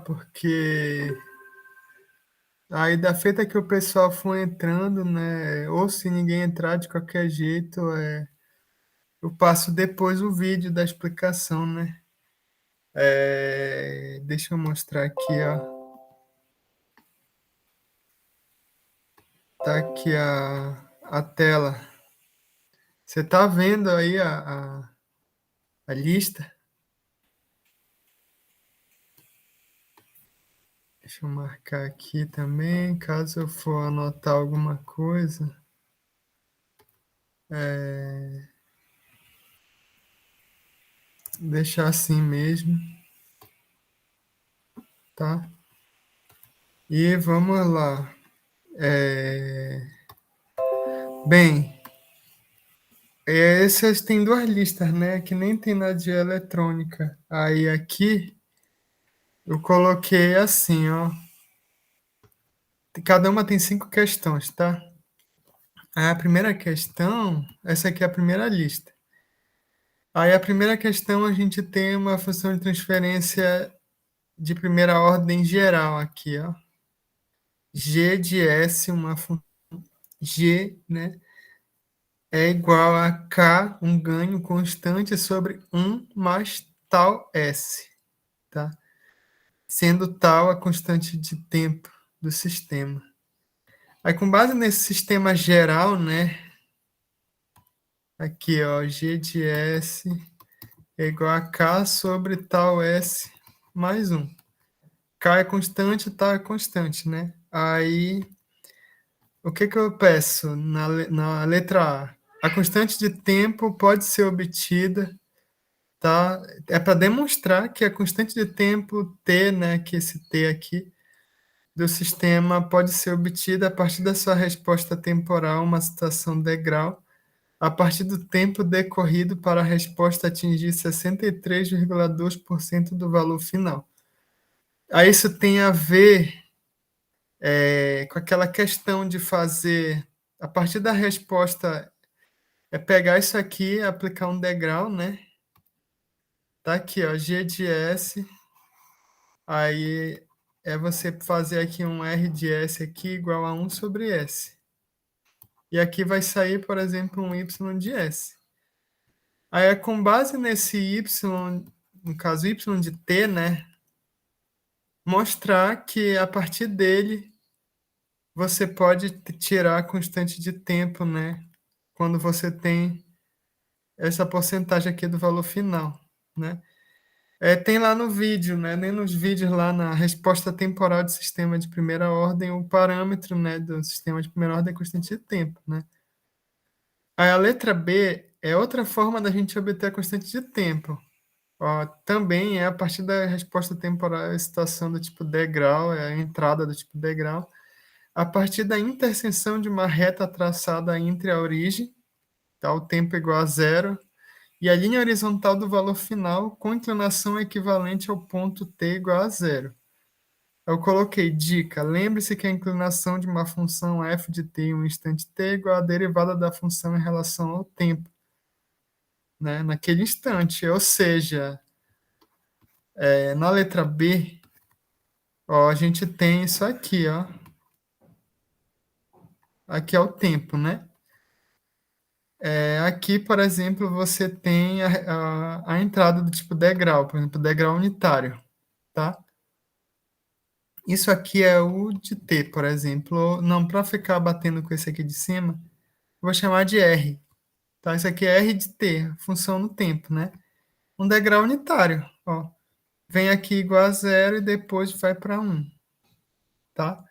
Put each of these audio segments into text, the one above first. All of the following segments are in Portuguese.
porque aí da feita que o pessoal for entrando, né? Ou se ninguém entrar de qualquer jeito, eu passo depois o vídeo da explicação, né? Deixa eu mostrar aqui, ó. Tá aqui a tela. Você tá vendo aí a lista? Deixa eu marcar aqui também, caso eu for anotar alguma coisa. Deixar assim mesmo, tá? E vamos lá. Bem, essas tem duas listas, né? Que nem tem na de eletrônica. Aí aqui eu coloquei assim, ó. Cada uma tem 5 questões, tá? Aí a primeira questão, essa aqui é a primeira lista. Aí a primeira questão a gente tem uma função de transferência de primeira ordem geral aqui, ó. G de S, uma função G, né? É igual a K, um ganho constante sobre 1 mais tal S, tá? Sendo tal a constante de tempo do sistema. Aí, com base nesse sistema geral, né? Aqui, ó, G de S é igual a K sobre tal S mais 1. K é constante, tal é constante, né? Aí, o que que eu peço na letra A? A constante de tempo pode ser obtida, tá? É para demonstrar que a constante de tempo T, né, que esse T aqui, do sistema pode ser obtida a partir da sua resposta temporal, uma situação degrau, a partir do tempo decorrido para a resposta atingir 63,2% do valor final. Aí isso tem a ver com aquela questão de fazer, a partir da resposta, pegar isso aqui, aplicar um degrau, né? Tá aqui, ó, G de S, aí é você fazer aqui um R de S aqui igual a 1 sobre S. E aqui vai sair, por exemplo, um Y de S. Aí é com base nesse Y, no caso Y de T, né? Mostrar que a partir dele você pode tirar a constante de tempo, né? Quando você tem essa porcentagem aqui do valor final, né? Tem lá no vídeo, né? Nem nos vídeos lá na resposta temporal do sistema de primeira ordem, o parâmetro, né, do sistema de primeira ordem é constante de tempo, né? Aí a letra B é outra forma da gente obter a constante de tempo. Ó, também é a partir da resposta temporal, a situação do tipo degrau, é a entrada do tipo degrau, a partir da interseção de uma reta traçada entre a origem, tá, o tempo igual a zero, e a linha horizontal do valor final com inclinação equivalente ao ponto t igual a zero. Eu coloquei dica, lembre-se que a inclinação de uma função f de t em um instante t é igual à derivada da função em relação ao tempo, né, naquele instante. Ou seja, na letra B, ó, a gente tem isso aqui, ó. Aqui é o tempo, né? Aqui, por exemplo, você tem a entrada do tipo degrau, por exemplo, degrau unitário, tá? Isso aqui é o de T, por exemplo. Não, para ficar batendo com esse aqui de cima, eu vou chamar de R, tá? Isso aqui é R de T, função no tempo, né? Um degrau unitário, ó. Vem aqui igual a zero e depois vai para 1, tá?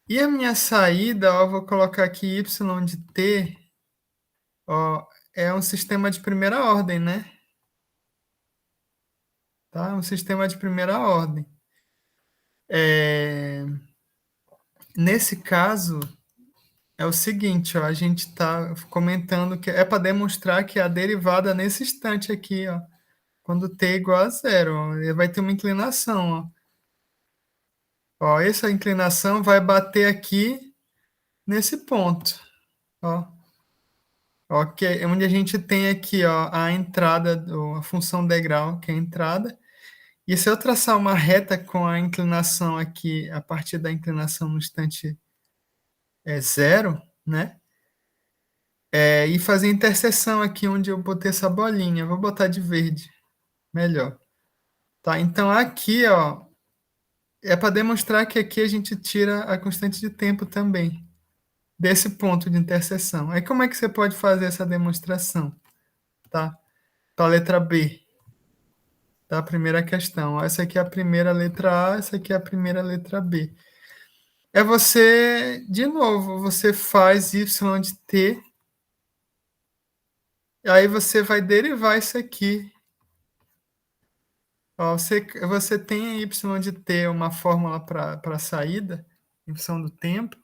E a minha saída, ó, eu vou colocar aqui Y de T, ó, é um sistema de primeira ordem, né? Tá? Um sistema de primeira ordem. Nesse caso, é o seguinte, ó, a gente está comentando que é para demonstrar que a derivada nesse instante aqui, ó, quando t é igual a zero, ó, ele vai ter uma inclinação. Ó, essa inclinação vai bater aqui nesse ponto. Ó, ó, que é onde a gente tem aqui ó, a entrada, a função degrau, que é a entrada, E se eu traçar uma reta com a inclinação aqui, a partir da inclinação no instante zero, né? E fazer interseção aqui onde eu botei essa bolinha. Vou botar de verde, melhor. Tá, então aqui, ó, é para demonstrar que aqui a gente tira a constante de tempo também, desse ponto de interseção. Aí como é que você pode fazer essa demonstração? Tá? Para a letra B, tá? A primeira questão. Essa aqui é a primeira letra A, essa aqui é a primeira letra B. É você, de novo, você faz y de t, aí você vai derivar isso aqui. Ó, você tem y de t, uma fórmula para a saída, em função do tempo.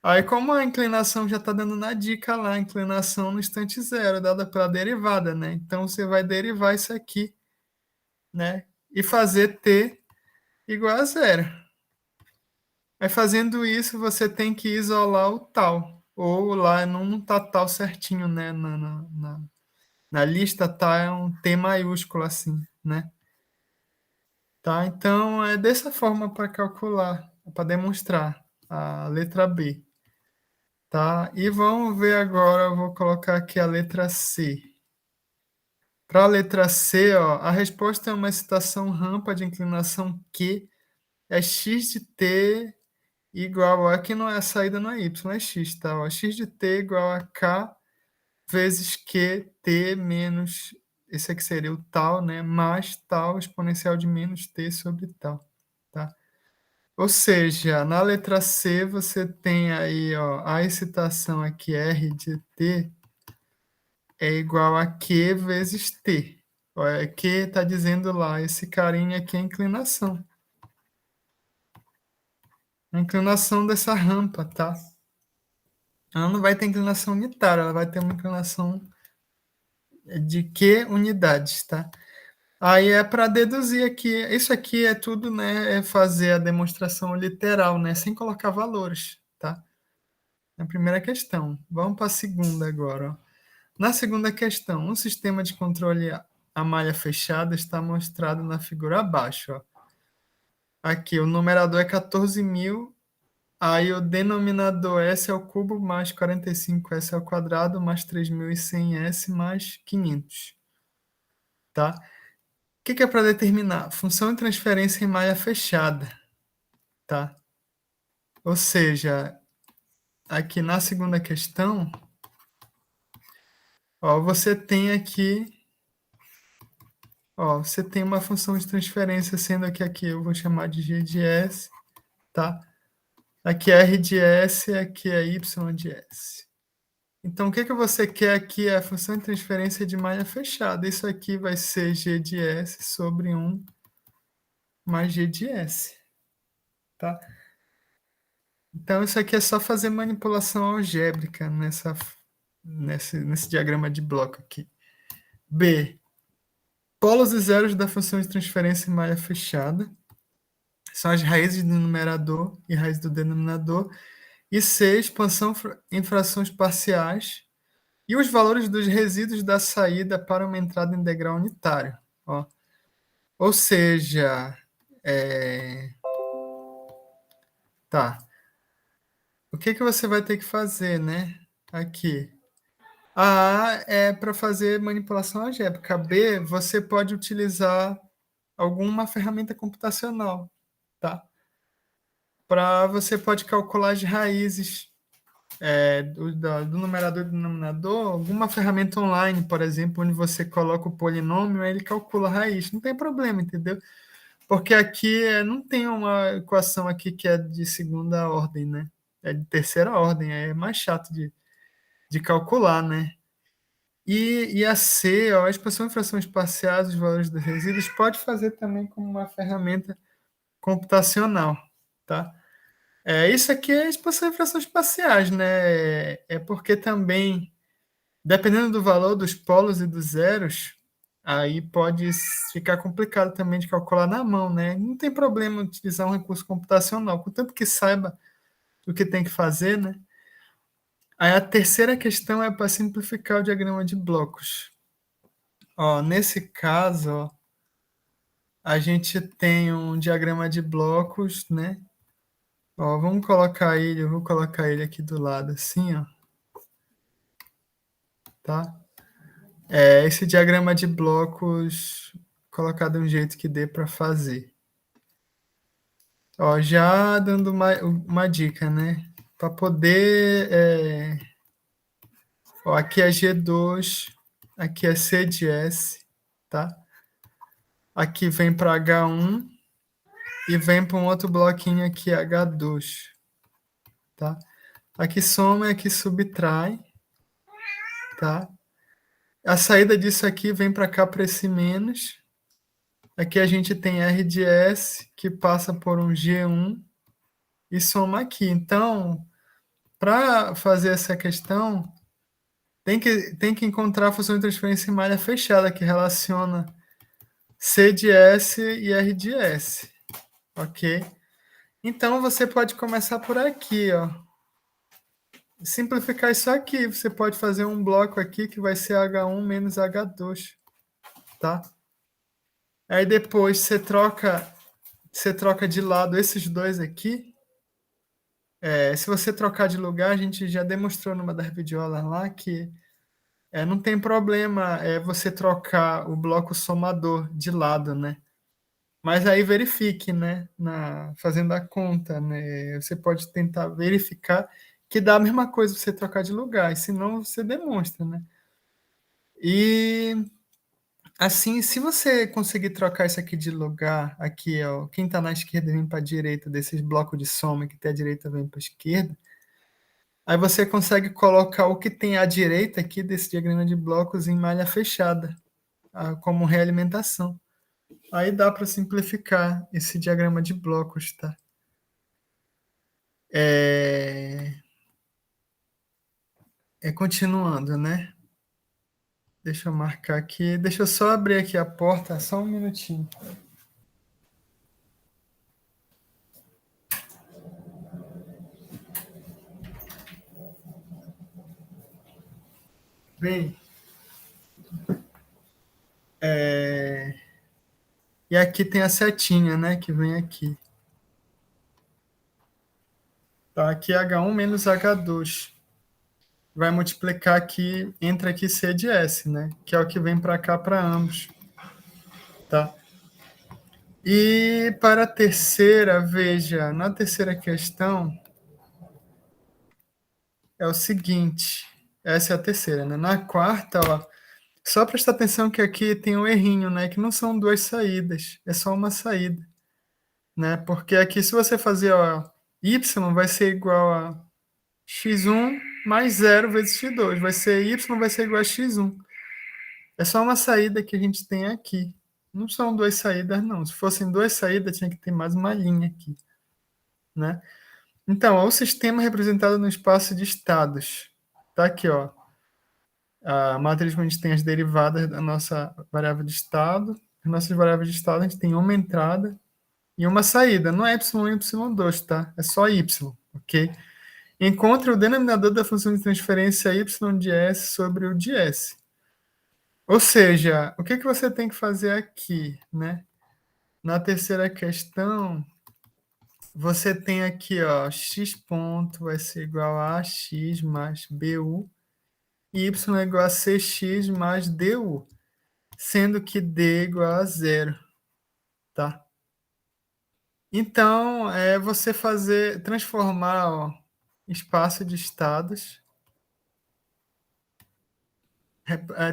Aí, como a inclinação já está dando na dica lá, a inclinação no instante zero, dada pela derivada, né? Então, você vai derivar isso aqui, né? E fazer t igual a zero. Aí, fazendo isso, você tem que isolar o tal. Ou lá não está tal certinho, né? Na lista tá um T maiúsculo assim, né? Tá? Então, é dessa forma para calcular, para demonstrar a letra B. Tá? E vamos ver agora, eu vou colocar aqui a letra C. Para a letra C, ó, a resposta é uma excitação rampa de inclinação Q, é x de t igual a, aqui não é a saída, não é y, é x, tá? Ó, x de t igual a k vezes qt menos, esse aqui seria o tal, né? Mais tal exponencial de menos t sobre tal, tá? Ou seja, na letra C você tem aí, ó, a excitação aqui R de t é igual a Q vezes T. Olha, Q está dizendo lá, esse carinha aqui é a inclinação. A inclinação dessa rampa, tá? Ela não vai ter inclinação unitária, ela vai ter uma inclinação de Q unidades, tá? Aí é para deduzir aqui. Isso aqui é tudo, né? É fazer a demonstração literal, né? Sem colocar valores, tá? É a primeira questão. Vamos para a segunda agora, ó. Na segunda questão, um sistema de controle a malha fechada está mostrado na figura abaixo. Ó. Aqui, o numerador é 14.000, aí o denominador S ao cubo mais 45S ao quadrado mais 3.100S mais 500. Tá? O que é para determinar? Função de transferência em malha fechada. Tá? Ou seja, aqui na segunda questão, ó, você tem aqui. Ó, você tem uma função de transferência, sendo que aqui eu vou chamar de g de s, tá? Aqui é r de s, aqui é y de s. Então, o que você quer aqui é a função de transferência de malha fechada. Isso aqui vai ser g de s sobre 1 mais g de s, tá? Então, isso aqui é só fazer manipulação algébrica nesse diagrama de bloco aqui. B. Polos e zeros da função de transferência em malha fechada são as raízes do numerador e raiz do denominador. E C, expansão em frações parciais. E os valores dos resíduos da saída para uma entrada em degrau unitário. Ó. Ou seja, tá. O que você vai ter que fazer, né? Aqui. A é para fazer manipulação algébrica. B, você pode utilizar alguma ferramenta computacional, tá? Você pode calcular as raízes do numerador e do denominador, alguma ferramenta online, por exemplo, onde você coloca o polinômio, aí ele calcula a raiz. Não tem problema, entendeu? Porque aqui não tem uma equação aqui que é de segunda ordem, né? É de terceira ordem, é mais chato de calcular, né? E a C, ó, a expansão em frações parciais dos valores dos resíduos, pode fazer também como uma ferramenta computacional, tá? Isso aqui é expansão em frações parciais, né? É porque também, dependendo do valor dos polos e dos zeros, aí pode ficar complicado também de calcular na mão, né? Não tem problema utilizar um recurso computacional, contanto que saiba o que tem que fazer, né? Aí a terceira questão é para simplificar o diagrama de blocos. Ó, nesse caso, ó, a gente tem um diagrama de blocos, né? Ó, vamos colocar ele, eu vou colocar ele aqui do lado, assim, ó. Tá? Esse diagrama de blocos, colocar de um jeito que dê para fazer. Ó, já dando uma dica, né? Para poder. Ó, aqui é G2, aqui é C de S, tá? Aqui vem para H1 e vem para um outro bloquinho aqui, H2, tá? Aqui soma e aqui subtrai, tá? A saída disso aqui vem para cá para esse menos. Aqui a gente tem R de S, que passa por um G1 e soma aqui. Então, para fazer essa questão, tem que encontrar a função de transferência em malha fechada, que relaciona C de S e R de S. Ok? Então, você pode começar por aqui, ó. Simplificar isso aqui. Você pode fazer um bloco aqui que vai ser H1 menos H2, tá? Aí depois você troca de lado esses dois aqui. Se você trocar de lugar, a gente já demonstrou numa das videoaulas lá que não tem problema você trocar o bloco somador de lado, né? Mas aí verifique, né? Fazendo a conta, né? Você pode tentar verificar que dá a mesma coisa você trocar de lugar, e senão você demonstra, né? E assim, se você conseguir trocar isso aqui de lugar, aqui, ó, quem está na esquerda vem para a direita desses blocos de soma, que tem a direita vem para a esquerda, aí você consegue colocar o que tem à direita aqui desse diagrama de blocos em malha fechada, como realimentação. Aí dá para simplificar esse diagrama de blocos, tá? Continuando, né? Deixa eu marcar aqui. Deixa eu só abrir aqui a porta, só um minutinho. Bem, e aqui tem a setinha, né? Que vem aqui. Tá? Aqui é H1 menos H2. Vai multiplicar aqui, entra aqui C de S, né? Que é o que vem para cá para ambos. Tá? E para a terceira, veja, na terceira questão é o seguinte, essa é a terceira, né? Na quarta, ó, só prestar atenção que aqui tem um errinho, né? Que não são duas saídas, é só uma saída, né? Porque aqui se você fazer, ó, y vai ser igual a x1 mais 0 vezes x2, vai ser igual a x1. É só uma saída que a gente tem aqui. Não são duas saídas, não. Se fossem duas saídas, tinha que ter mais uma linha aqui, né? Então, ó, o sistema representado no espaço de estados. Tá aqui, ó. A matriz, onde a gente tem as derivadas da nossa variável de estado. As nossas variáveis de estado, a gente tem uma entrada e uma saída. Não é y1 e y2, tá? É só y, ok? Encontre o denominador da função de transferência y de s sobre o de s. Ou seja, o que você tem que fazer aqui, né? Na terceira questão, você tem aqui, ó, x ponto vai ser igual a x mais bu, e y é igual a cx mais du, sendo que d é igual a zero, tá? Então, você transformar, ó, espaço de estados,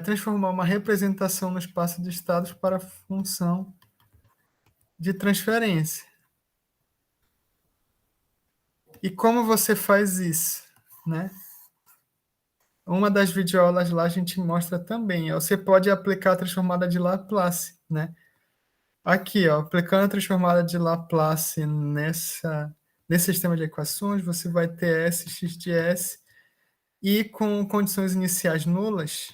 transformar uma representação no espaço de estados para a função de transferência. E como você faz isso, né? Uma das videoaulas lá a gente mostra também. Você pode aplicar a transformada de Laplace, né? Aqui, ó, aplicando a transformada de Laplace nesse sistema de equações, você vai ter S, x de S, e com condições iniciais nulas,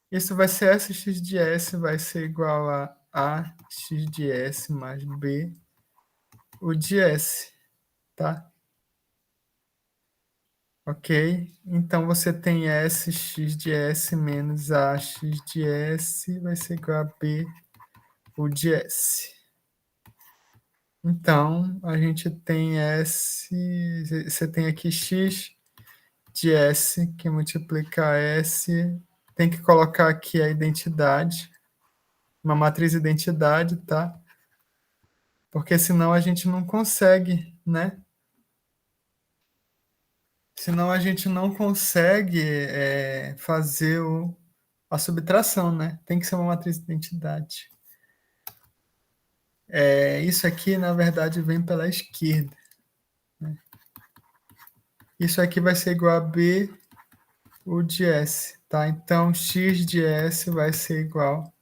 isso vai ser S, x de S, vai ser igual a x de S mais B, o de S, tá? Ok? Então, você tem S, x de S menos A, x de S vai ser igual a B, U de S. Então, a gente tem S, você tem aqui x de S, que multiplica S, tem que colocar aqui a identidade, uma matriz identidade, tá? Porque senão a gente não consegue, né? Senão a gente não consegue fazer a subtração, né? Tem que ser uma matriz de identidade. Isso aqui, na verdade, vem pela esquerda. Né? Isso aqui vai ser igual a B, U de S, tá? Então, x de S vai ser igual.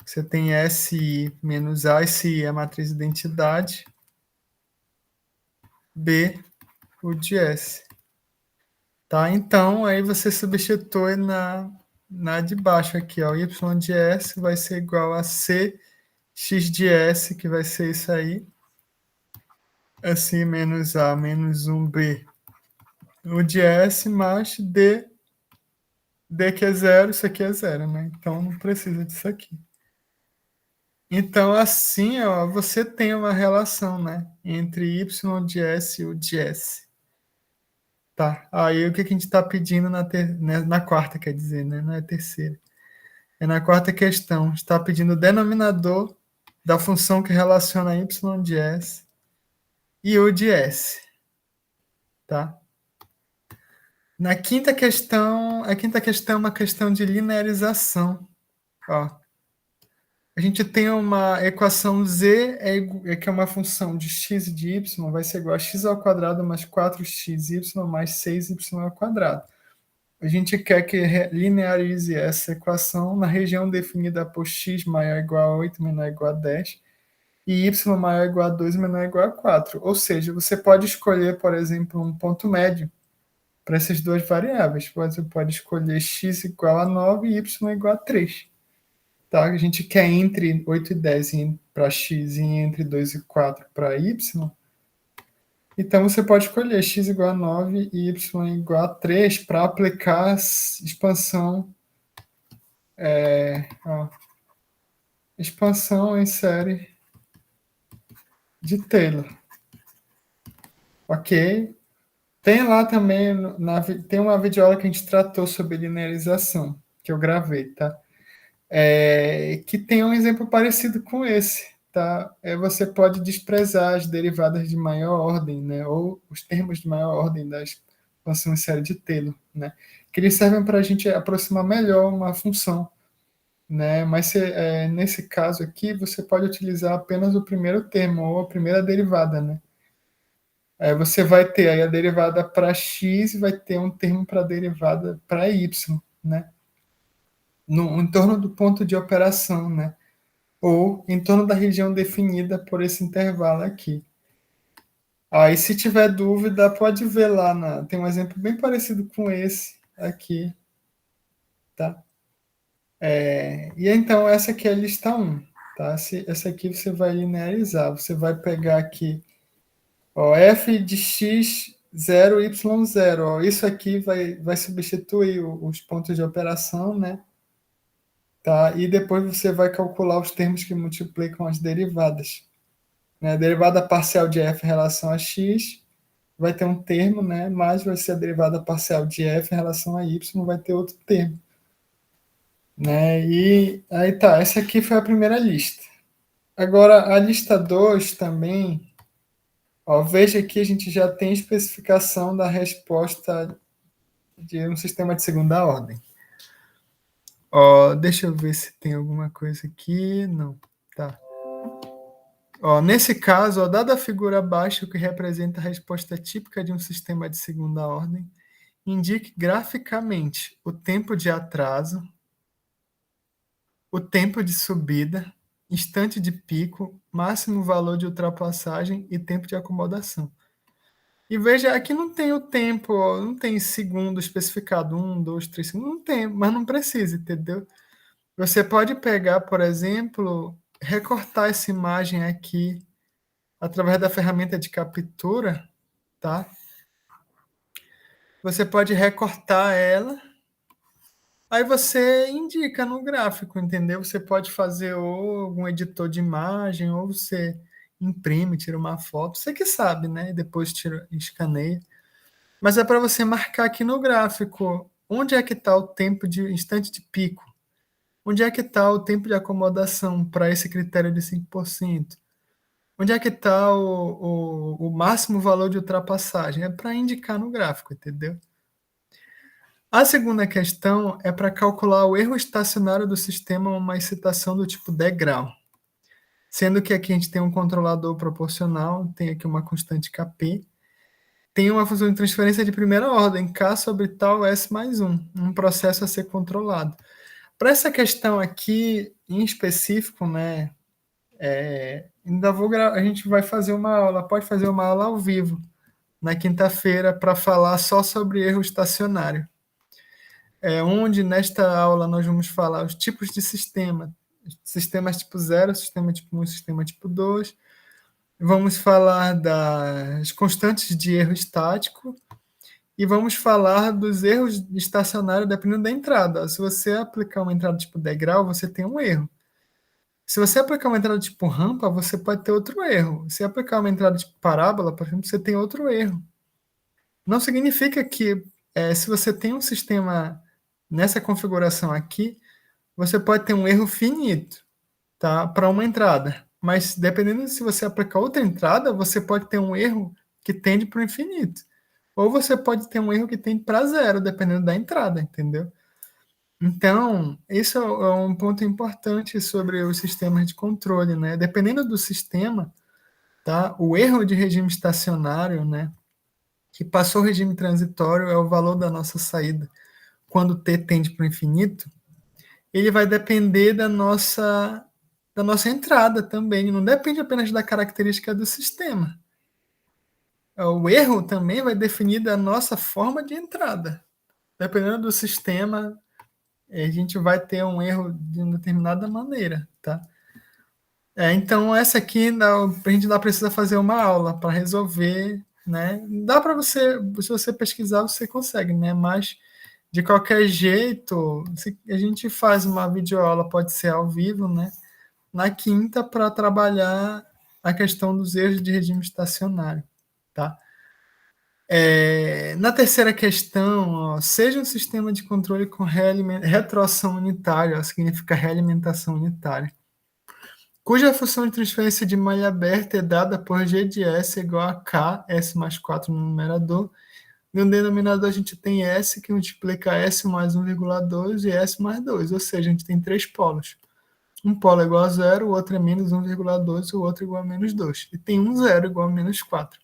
Você tem SI menos A, SI é a matriz de identidade, B, U de S. Tá? Então, aí você substitui na de baixo aqui, ó. Y de S vai ser igual a C, x de S, que vai ser isso aí. S menos A menos 1B, U de S, mais D que é zero, isso aqui é zero, né? Então, não precisa disso aqui. Então, assim, ó, você tem uma relação, né? Entre Y de S e U de S. Tá. Aí o que a gente está pedindo na quarta, quer dizer, né? Não é terceira. É na quarta questão. Está pedindo o denominador da função que relaciona y de s e u de s. Tá? Na quinta questão, a quinta questão é uma questão de linearização. Ó, a gente tem uma equação z, que é uma função de x e de y, vai ser igual a x ao quadrado mais 4xy mais 6y ao quadrado. A gente quer que linearize essa equação na região definida por x maior ou igual a 8 menor ou igual a 10 e y maior ou igual a 2 menor ou igual a 4. Ou seja, você pode escolher, por exemplo, um ponto médio para essas duas variáveis. Você pode escolher x igual a 9 e y igual a 3. Tá? A gente quer entre 8 e 10 para x e entre 2 e 4 para y. Então, você pode escolher x igual a 9 e y igual a 3 para aplicar a expansão, expansão em série de Taylor. Ok? Tem lá também, tem uma videoaula que a gente tratou sobre linearização, que eu gravei, tá? Que tem um exemplo parecido com esse, tá? Você pode desprezar as derivadas de maior ordem, né? Ou os termos de maior ordem da expansão em série de Taylor, né? Que eles servem para a gente aproximar melhor uma função, né? Mas nesse caso aqui, você pode utilizar apenas o primeiro termo ou a primeira derivada, né? Você vai ter aí a derivada para x e vai ter um termo para a derivada para y, né? Em torno do ponto de operação, né? Ou em torno da região definida por esse intervalo aqui. Aí, se tiver dúvida, pode ver lá. Tem um exemplo bem parecido com esse aqui, tá? E então, essa aqui é a lista 1, tá? Essa aqui você vai linearizar. Você vai pegar aqui, ó, f de x 0, y 0. Ó, isso aqui vai substituir os pontos de operação, né? Tá? E depois você vai calcular os termos que multiplicam as derivadas. Né? A derivada parcial de f em relação a x vai ter um termo, né? Mais vai ser a derivada parcial de f em relação a y, vai ter outro termo. Né? E aí tá, essa aqui foi a primeira lista. Agora, a lista 2 também, ó, veja que a gente já tem especificação da resposta de um sistema de segunda ordem. Ó, deixa eu ver se tem alguma coisa aqui. Não, tá. Ó, nesse caso, ó, dada a figura abaixo, que representa a resposta típica de um sistema de segunda ordem, indique graficamente o tempo de atraso, o tempo de subida, instante de pico, máximo valor de ultrapassagem e tempo de acomodação. E veja, aqui não tem o tempo, ó, não tem segundo especificado, 1, 2, 3 segundos, não tem, mas não precisa, entendeu? Você pode pegar, por exemplo, recortar essa imagem aqui através da ferramenta de captura, tá? Você pode recortar ela, aí você indica no gráfico, entendeu? Você pode fazer ou algum editor de imagem, ou você imprime, tira uma foto, você que sabe, né? E depois tira, escaneia. Mas é para você marcar aqui no gráfico onde é que está o tempo de instante de pico, onde é que está o tempo de acomodação para esse critério de 5%, onde é que está o máximo valor de ultrapassagem. É para indicar no gráfico, entendeu? A segunda questão é para calcular o erro estacionário do sistema, uma excitação do tipo degrau. Sendo que aqui a gente tem um controlador proporcional, tem aqui uma constante Kp, tem uma função de transferência de primeira ordem, K sobre tal S mais 1, um processo a ser controlado. Para essa questão aqui, em específico, né, a gente vai fazer uma aula, pode fazer uma aula ao vivo, na quinta-feira, para falar só sobre erro estacionário. Onde nesta aula nós vamos falar os tipos de sistema, sistemas tipo 0, sistema tipo 1, sistema tipo 2. Vamos falar das constantes de erro estático e vamos falar dos erros estacionários dependendo da entrada. Se você aplicar uma entrada tipo degrau, você tem um erro. Se você aplicar uma entrada tipo rampa, você pode ter outro erro. Se aplicar uma entrada tipo parábola, por exemplo, você tem outro erro. Não significa que se você tem um sistema nessa configuração aqui, você pode ter um erro finito, tá? Para uma entrada. Mas dependendo de se você aplicar outra entrada, você pode ter um erro que tende para o infinito. Ou você pode ter um erro que tende para zero, dependendo da entrada, entendeu? Então, isso é um ponto importante sobre os sistemas de controle, né? Dependendo do sistema, tá? O erro de regime estacionário, né? Que passou o regime transitório é o valor da nossa saída. Quando t tende para o infinito, ele vai depender da nossa entrada também. Não depende apenas da característica do sistema. O erro também vai definir da nossa forma de entrada. Dependendo do sistema, a gente vai ter um erro de uma determinada maneira, tá? Então, essa aqui, a gente não precisa fazer uma aula para resolver, né? Dá para você, se você pesquisar, você consegue, né? Mas, de qualquer jeito, se a gente faz uma videoaula, pode ser ao vivo, né? Na quinta, para trabalhar a questão dos erros de regime estacionário, tá? Na terceira questão, ó, seja um sistema de controle com retroação unitária, ó, significa realimentação unitária, cuja função de transferência de malha aberta é dada por G de S igual a K, S mais 4 no numerador. No denominador a gente tem S, que multiplica S mais 1,2 e S mais 2, ou seja, a gente tem três polos. Um polo é igual a zero, o outro é menos 1,2 e o outro é igual a menos 2. E tem um zero igual a menos 4.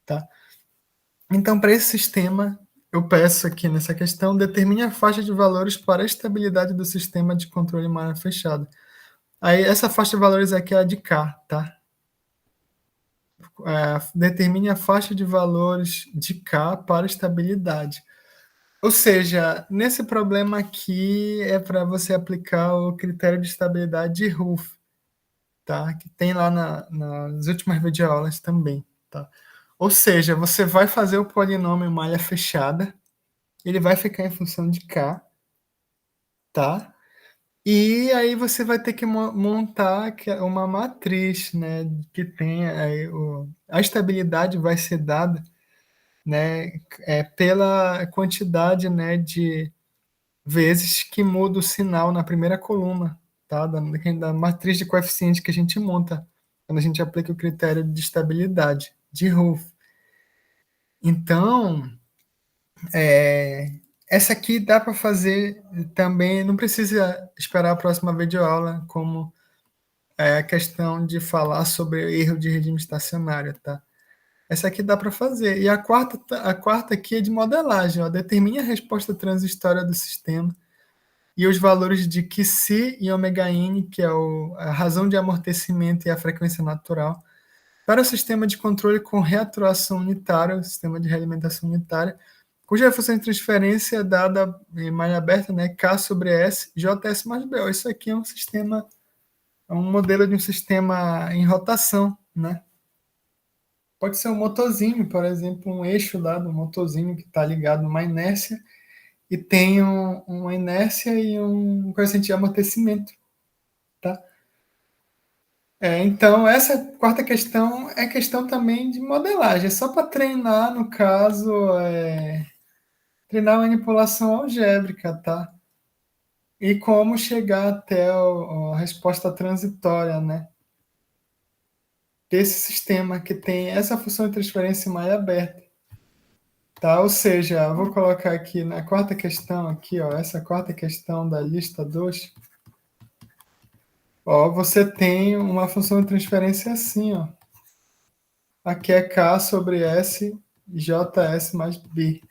Tá? Então, para esse sistema, eu peço aqui nessa questão, determine a faixa de valores para a estabilidade do sistema de controle em área fechada. Aí, essa faixa de valores aqui é a de K, tá? Determine a faixa de valores de K para estabilidade. Ou seja, nesse problema aqui é para você aplicar o critério de estabilidade de Ruff, tá? Que tem lá nas últimas videoaulas também, tá? Ou seja, você vai fazer o polinômio malha fechada, ele vai ficar em função de K, tá? E aí você vai ter que montar uma matriz, né? Que tenha a estabilidade vai ser dada, né? Pela quantidade, né? De vezes que muda o sinal na primeira coluna, tá? Da matriz de coeficiente que a gente monta quando a gente aplica o critério de estabilidade de Ruff. Então, essa aqui dá para fazer também, não precisa esperar a próxima videoaula, como a questão de falar sobre erro de regime estacionário, tá? Essa aqui dá para fazer. E a quarta aqui é de modelagem, ó. Determine a resposta transitória do sistema e os valores de Qi e ômega-n, que é a razão de amortecimento e a frequência natural, para o sistema de controle com retroação unitária, o sistema de realimentação unitária, cuja função de transferência é dada em malha aberta, né, K sobre S, JS mais B. Isso aqui é um modelo de um sistema em rotação, né? Pode ser um motorzinho, por exemplo, um eixo lá do motorzinho que está ligado numa inércia e tem uma inércia e um coeficiente de amortecimento, tá? Então, essa quarta questão é questão também de modelagem, é só para treinar, no caso, treinar manipulação algébrica, tá? E como chegar até a resposta transitória, né? Desse sistema que tem essa função de transferência em malha aberta. Tá? Ou seja, eu vou colocar aqui na quarta questão, aqui, ó, essa quarta questão da lista 2, ó, você tem uma função de transferência assim, ó. Aqui é K sobre S, JS mais B.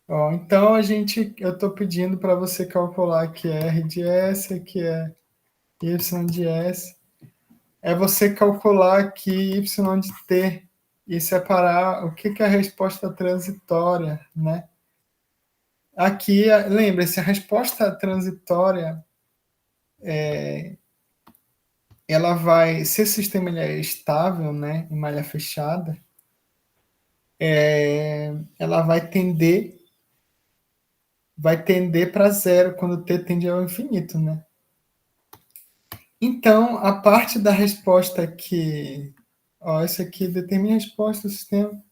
Ó, então, eu estou pedindo para você calcular aqui é R de S, aqui é Y de S. É você calcular aqui Y de T e separar o que é a resposta transitória, né? Aqui, lembre-se, a resposta transitória, ela vai, se o sistema ele é estável, né, em malha fechada, ela vai tender para zero quando t tende ao infinito, né? Então, a parte da resposta que, ó, isso aqui determina a resposta do sistema.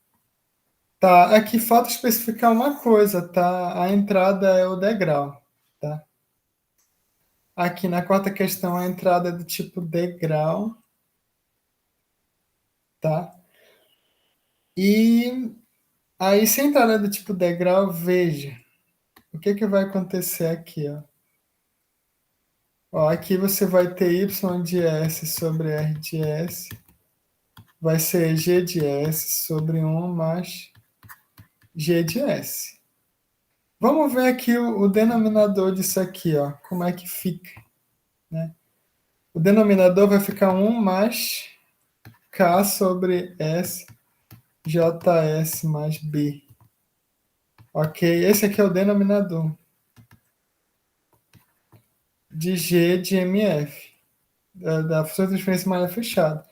Tá, aqui falta especificar uma coisa, tá? A entrada é o degrau, tá? Aqui na quarta questão, a entrada é do tipo degrau, tá? E aí, se a entrada é do tipo degrau, veja, o que vai acontecer aqui, ó? Ó, aqui você vai ter y de s sobre r de s, vai ser g de s sobre 1 mais g de s. Vamos ver aqui o denominador disso aqui, ó, como é que fica, né? O denominador vai ficar 1 mais k sobre s js mais b. Ok? Esse aqui é o denominador de g de mf, da função de transferência malha fechada.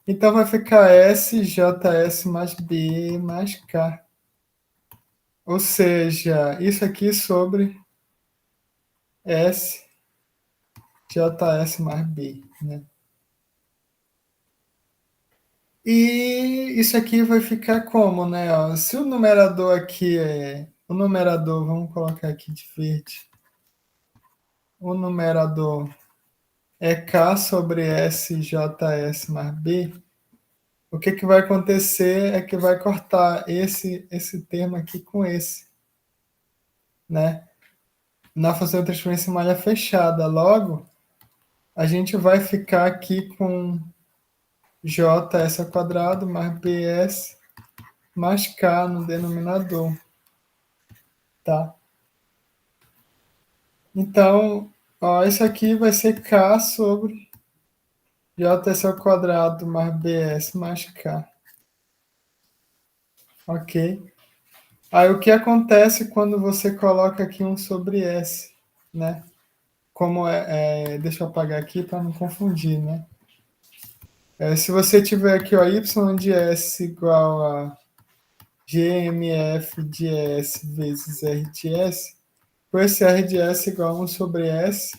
Então vai ficar s js mais b mais k. Ou seja, isso aqui sobre s js mais b, né? E isso aqui vai ficar como, né? Ó, se o numerador aqui o numerador, vamos colocar aqui de verde. O numerador é k sobre s js mais b. O que vai acontecer é que vai cortar esse termo aqui com esse, né? Na função de transferência em malha fechada. Logo, a gente vai ficar aqui com js ao quadrado mais bs mais k no denominador, tá? Então, ó, isso aqui vai ser k sobre js ao quadrado mais bs mais k, ok? Aí o que acontece quando você coloca aqui um sobre s, né? Como deixa eu apagar aqui para não confundir, né? Se você tiver aqui, ó, y de s igual a gmf de s vezes r de s, com esse r de s igual a 1 sobre s,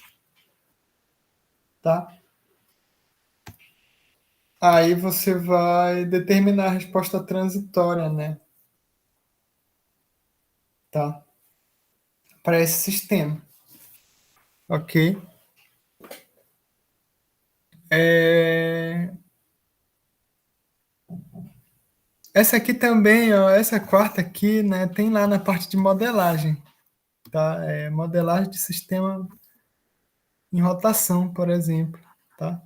tá? Aí você vai determinar a resposta transitória, né? Tá? Para esse sistema, ok? Essa aqui também, ó, essa quarta aqui, né, tem lá na parte de modelagem, tá? Modelagem de sistema em rotação, por exemplo, tá?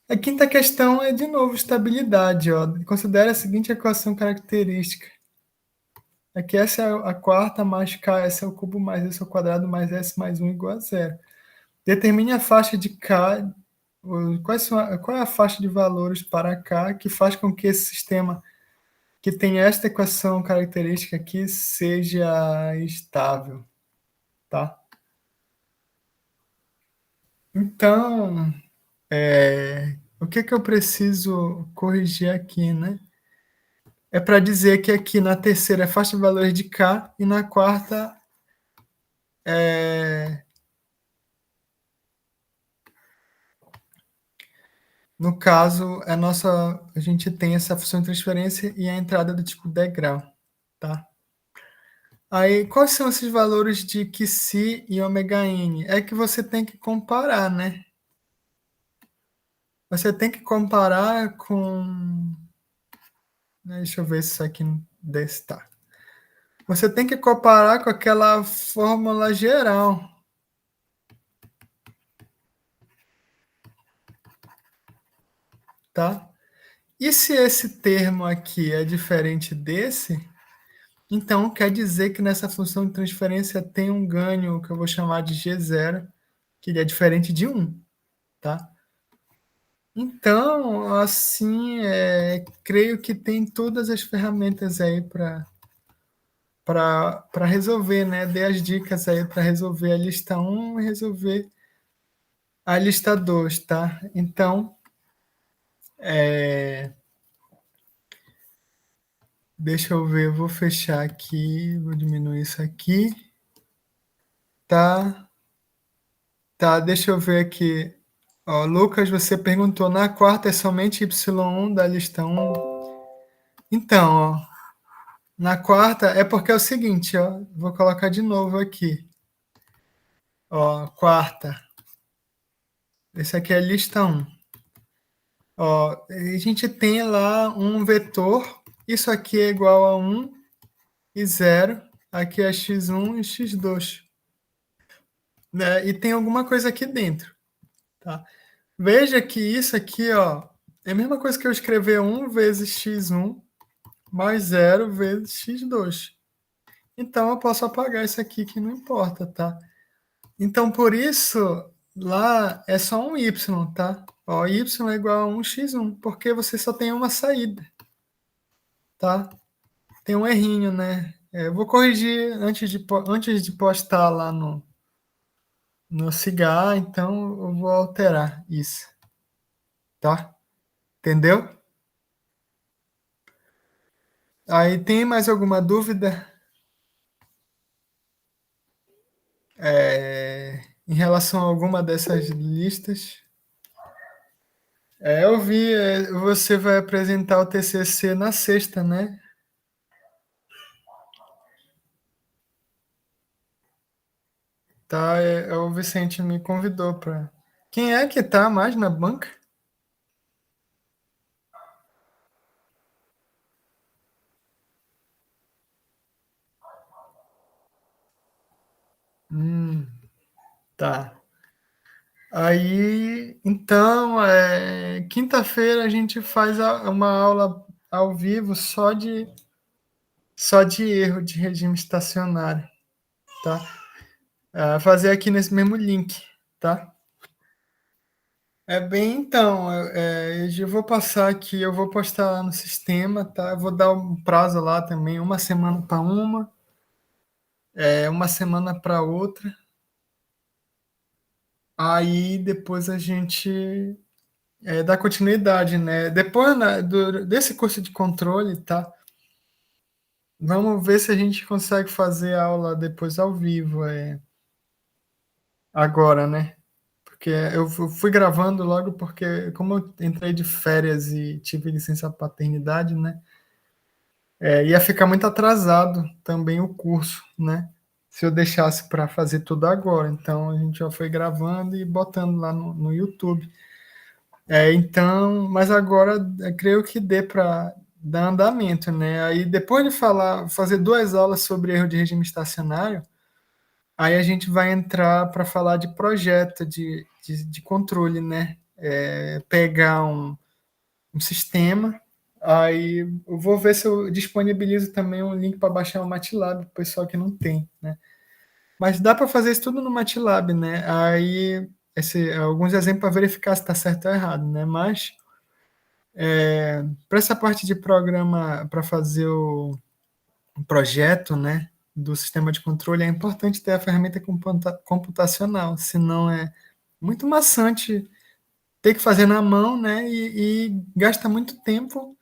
A quinta questão é, de novo, estabilidade, ó. Considere a seguinte equação característica. Aqui essa é a quarta mais k, s ao cubo mais s ao quadrado mais s mais 1 igual a zero. Determine a faixa de k, qual é a faixa de valores para k que faz com que esse sistema que tem esta equação característica aqui seja estável, tá? Então, O que eu preciso corrigir aqui, né? É para dizer que aqui na terceira é faixa de valores de K e na quarta é... No caso, a gente tem essa função de transferência e a entrada do tipo degrau, tá? Aí, quais são esses valores de Xi e ômega n? É que você tem que comparar, né? Você tem que comparar com... Deixa eu ver se isso aqui está. Você tem que comparar com aquela fórmula geral, tá? E se esse termo aqui é diferente desse, então quer dizer que nessa função de transferência tem um ganho que eu vou chamar de G0, que ele é diferente de 1, tá? Então, assim, creio que tem todas as ferramentas aí para resolver, né? Dê as dicas aí para resolver a lista 1 e resolver a lista 2, tá? Então, deixa eu ver, eu vou fechar aqui, vou diminuir isso aqui, tá? Tá, deixa eu ver aqui. Ó, Lucas, você perguntou, na quarta é somente Y1 da lista 1? Então, ó, na quarta é porque é o seguinte, ó, vou colocar de novo aqui. Ó, quarta. Esse aqui é a lista 1. Ó, a gente tem lá um vetor, isso aqui é igual a 1 e 0, aqui é x1 e x2. Né? E tem alguma coisa aqui dentro, tá? Veja que isso aqui, ó, é a mesma coisa que eu escrever 1 vezes x1 mais 0 vezes x2. Então, eu posso apagar isso aqui que não importa, tá? Então, por isso, lá é só um y, tá? Ó, y é igual a 1x1, porque você só tem uma saída, tá? Tem um errinho, né? Eu vou corrigir antes de postar lá no Cigar, então eu vou alterar isso, tá? Entendeu? Aí tem mais alguma dúvida em relação a alguma dessas listas? Eu vi, você vai apresentar o TCC na sexta, né? Tá, o Vicente me convidou para. Quem é que tá mais na banca? Tá. Aí, então, quinta-feira a gente faz uma aula ao vivo só de erro de regime estacionário, tá? Fazer aqui nesse mesmo link, tá? Bem, então, eu vou passar aqui, eu vou postar lá no sistema, tá? Eu vou dar um prazo lá também, uma semana para uma semana para outra. Aí depois a gente dá continuidade, né? Depois desse curso de controle, tá? Vamos ver se a gente consegue fazer a aula depois ao vivo, agora, né? Porque eu fui gravando logo porque, como eu entrei de férias e tive licença paternidade, né? Ia ficar muito atrasado também o curso, né? Se eu deixasse para fazer tudo agora. Então a gente já foi gravando e botando lá no YouTube. Então, mas agora creio que dê para dar andamento, né? Aí depois de fazer 2 aulas sobre erro de regime estacionário, aí a gente vai entrar para falar de projeto de controle, né? Pegar um sistema, aí eu vou ver se eu disponibilizo também um link para baixar o MATLAB para o pessoal que não tem, né? Mas dá para fazer isso tudo no MATLAB, né? Aí alguns exemplos para verificar se está certo ou errado, né? Mas para essa parte de programa, para fazer o projeto, né, do sistema de controle, é importante ter a ferramenta computacional, senão é muito maçante ter que fazer na mão, né? E gasta muito tempo,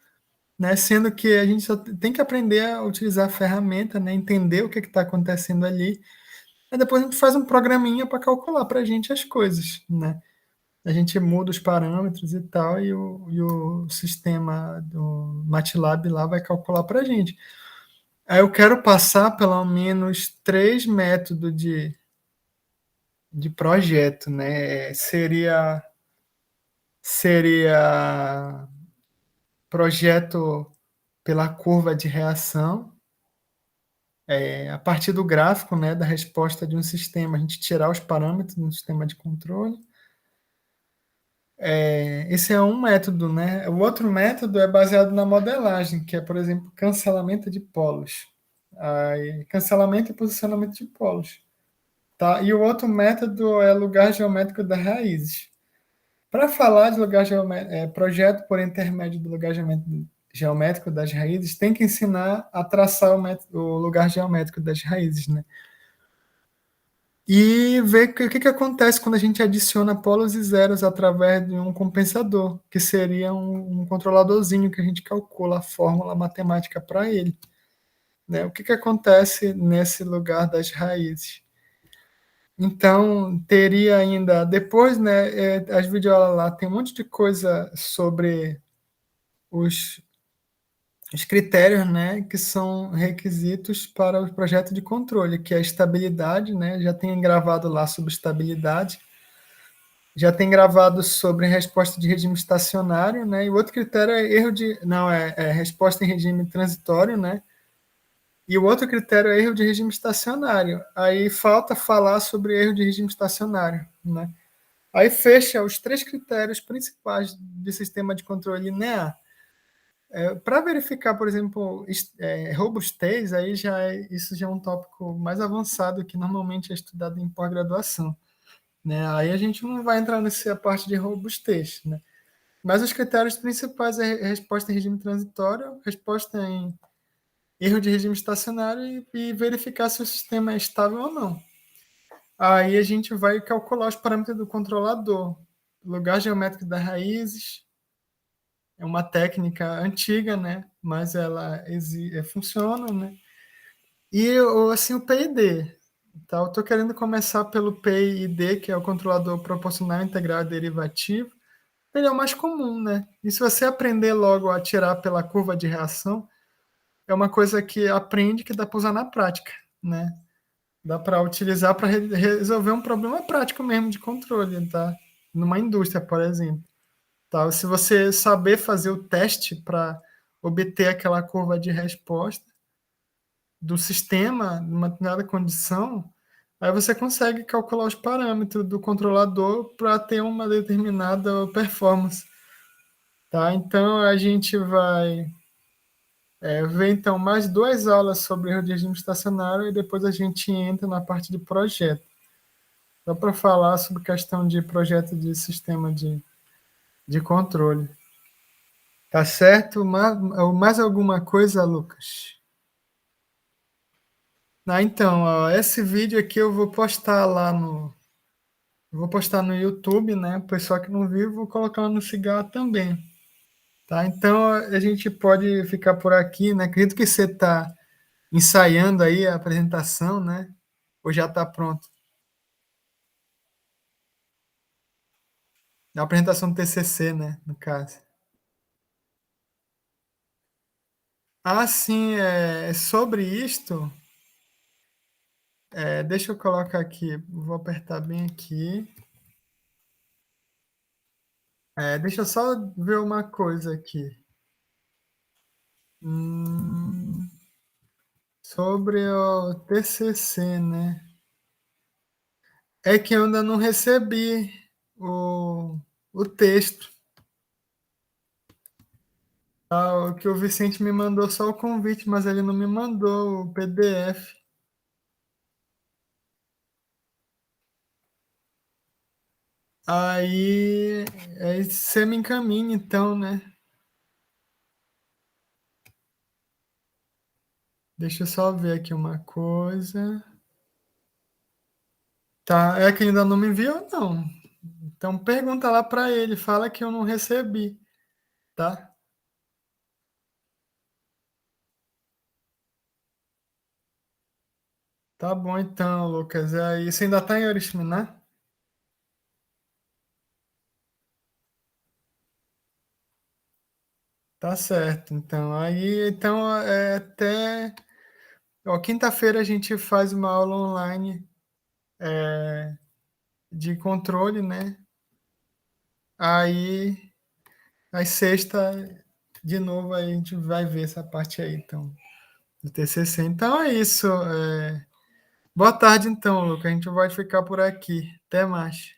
né? Sendo que a gente só tem que aprender a utilizar a ferramenta, né? Entender o que está acontecendo ali. Aí depois a gente faz um programinha para calcular para a gente as coisas, né? A gente muda os parâmetros e tal, e o sistema do MATLAB lá vai calcular para a gente. Aí eu quero passar pelo menos 3 métodos de projeto, né? Seria projeto pela curva de reação, a partir do gráfico, né, da resposta de um sistema, a gente tirar os parâmetros do sistema de controle. Esse é um método, né? O outro método é baseado na modelagem, que é, por exemplo, cancelamento de polos. Aí, cancelamento e posicionamento de polos. Tá? E o outro método é lugar geométrico das raízes. Para falar de lugar projeto por intermédio do lugar geométrico das raízes, tem que ensinar a traçar o lugar geométrico das raízes, né? E ver o que acontece quando a gente adiciona polos e zeros através de um compensador, que seria um controladorzinho que a gente calcula a fórmula matemática para ele, né? O que acontece nesse lugar das raízes? Então, teria ainda, depois, né, as videoaulas lá, tem um monte de coisa sobre os, os critérios, né, que são requisitos para o projeto de controle, que é a estabilidade, né, já tem gravado lá sobre estabilidade, já tem gravado sobre resposta de regime estacionário, né, e o outro critério é erro de, não, é resposta em regime transitório, né, e o outro critério é erro de regime estacionário. Aí falta falar sobre erro de regime estacionário, né. Aí fecha os 3 critérios principais de sistema de controle linear. Para verificar, por exemplo, robustez, isso já é um tópico mais avançado que normalmente é estudado em pós-graduação, né? Aí a gente não vai entrar nessa parte de robustez, né? Mas os critérios principais é resposta em regime transitório, resposta em erro de regime estacionário e verificar se o sistema é estável ou não. Aí a gente vai calcular os parâmetros do controlador, lugar geométrico das raízes, é uma técnica antiga, né? Mas ela funciona, né? E assim o PID. Tá? Eu estou querendo começar pelo PID, que é o controlador proporcional integral derivativo. Ele é o mais comum, né? E se você aprender logo a tirar pela curva de reação, é uma coisa que aprende que dá para usar na prática, né? Dá para utilizar para resolver um problema prático mesmo de controle, tá? Numa indústria, por exemplo. Tá? Se você saber fazer o teste para obter aquela curva de resposta do sistema, numa determinada condição, aí você consegue calcular os parâmetros do controlador para ter uma determinada performance. Tá? Então, a gente vai ver então mais 2 aulas sobre o regime estacionário e depois a gente entra na parte de projeto. Só para falar sobre questão de projeto de sistema de controle. Tá certo? Mais alguma coisa, Lucas? Então, ó, esse vídeo aqui eu vou postar lá vou postar no YouTube, né? O pessoal que não viu, vou colocar lá no Cigarro também, tá? Então, a gente pode ficar por aqui, né? Acredito que você está ensaiando aí a apresentação, né? Ou já está pronto? A apresentação do TCC, né? No caso. Ah, sim, sobre isto, deixa eu colocar aqui, vou apertar bem aqui. Deixa eu só ver uma coisa aqui. Sobre o TCC, né? É que eu ainda não recebi o texto. O que o Vicente me mandou só o convite, mas ele não me mandou o PDF. Aí você me encaminha, então, né? Deixa eu só ver aqui uma coisa. Tá, é que ainda não me enviou, não. Então pergunta lá para ele, fala que eu não recebi, tá? Tá bom então, Lucas. Aí, você ainda tá em Oriximiná? Tá certo. Então, aí, então, até, ó, quinta-feira a gente faz uma aula online de controle, né? Aí, aí sexta, de novo, aí a gente vai ver essa parte aí, então, do TCC. Então é isso. Boa tarde, então, Lucas. A gente vai ficar por aqui. Até mais.